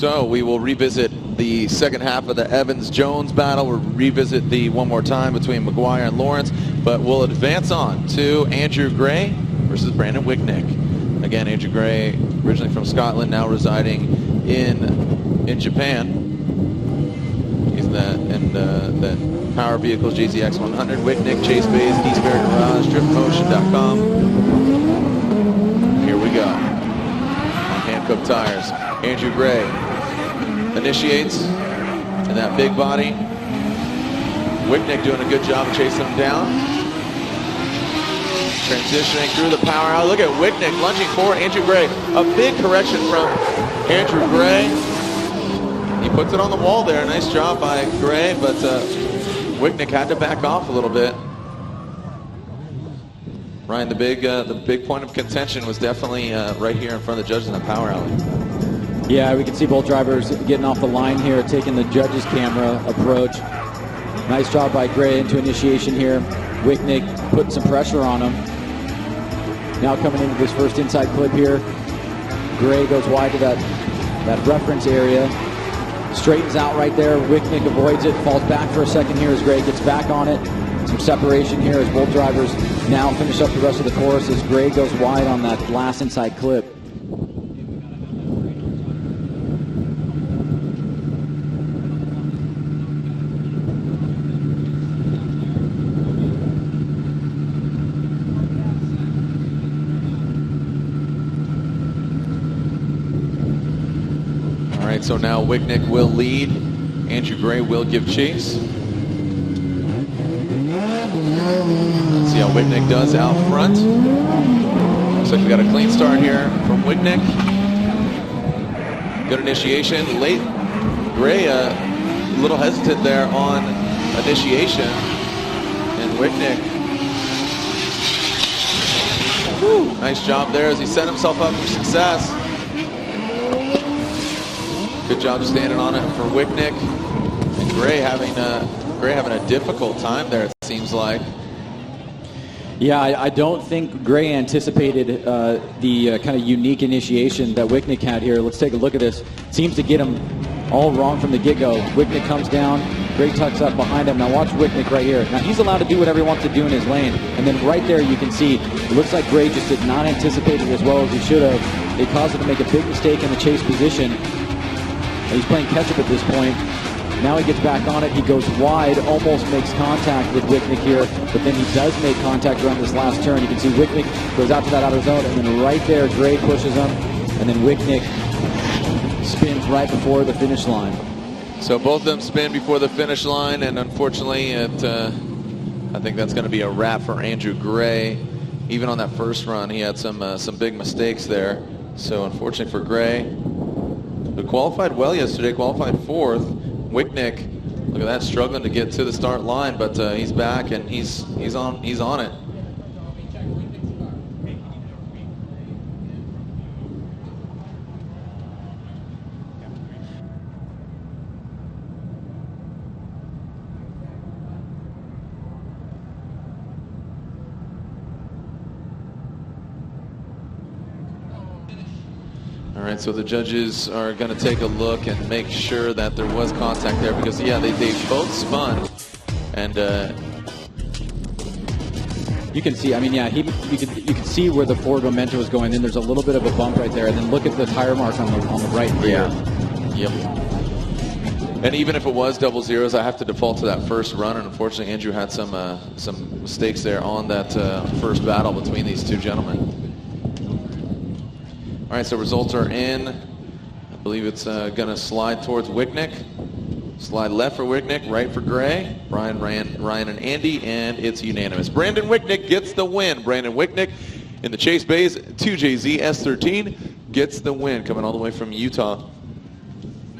So we will revisit the second half of the Evans-Jones battle. We'll revisit the one more time between McGuire and Lawrence, but we'll advance on to Andrew Gray versus Brandon Wicknick. Again, Andrew Gray, originally from Scotland, now residing in Japan. He's that Power Vehicles GZX 100, Wicknick, Chase Bays, Eastbury Garage, DriftMotion.com. Here we go. On hand-cooked tires. Andrew Gray initiates in that big body. Wicknick doing a good job of chasing him down. Transitioning through the power out. Look at Wicknick lunging forward. Andrew Gray, a big correction from Andrew Gray. He puts it on the wall there. Nice job by Gray, but Wicknick had to back off a little bit. Ryan, the big point of contention was definitely right here in front of the judges in the power alley. Yeah, we can see both drivers getting off the line here, taking the judges' camera approach. Nice job by Gray into initiation here. Wicknick putting some pressure on him. Now coming into this first inside clip here. Gray goes wide to that reference area. Straightens out right there. Wicknick avoids it, falls back for a second here as Gray gets back on it. Some separation here as both drivers now finish up the rest of the course as Gray goes wide on that last inside clip. So now Wicknick will lead. Andrew Gray will give chase. Let's see how Wicknick does out front. Looks like we got a clean start here from Wicknick. Good initiation. Late. Gray a little hesitant there on initiation. And Wicknick. Nice job there as he set himself up for success. Good job standing on it for Wicknick. And Gray having a difficult time there, it seems like. Yeah, I don't think Gray anticipated the kind of unique initiation that Wicknick had here. Let's take a look at this. Seems to get him all wrong from the get-go. Wicknick comes down. Gray tucks up behind him. Now watch Wicknick right here. Now he's allowed to do whatever he wants to do in his lane. And then right there you can see, it looks like Gray just did not anticipate it as well as he should have. It caused him to make a big mistake in the chase position. He's playing catch-up at this point. Now he gets back on it. He goes wide, almost makes contact with Wicknick here, but then he does make contact around this last turn. You can see Wicknick goes out to that outer zone, and then right there, Gray pushes him, and then Wicknick spins right before the finish line. So both of them spin before the finish line, and unfortunately, I think that's going to be a wrap for Andrew Gray. Even on that first run, he had some big mistakes there. So unfortunately for Gray. But qualified well yesterday, qualified fourth. Wicknick, look at that, struggling to get to the start line, but he's back and he's on it. All right, so the judges are going to take a look and make sure that there was contact there because, yeah, they both spun. And you can see, I mean, yeah, you can see where the forward momentum was going. Then there's a little bit of a bump right there. And then look at the tire mark on the right here. Yeah. Yep. And even if it was double zeros, I have to default to that first run. And unfortunately, Andrew had some mistakes there on that first battle between these two gentlemen. All right, so results are in. I believe it's going to slide towards Wicknick. Slide left for Wicknick, right for Gray. Brian, Ryan, and Andy, and it's unanimous. Brandon Wicknick gets the win. Brandon Wicknick in the Chase Bays 2JZ S13 gets the win, coming all the way from Utah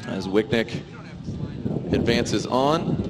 as Wicknick advances on.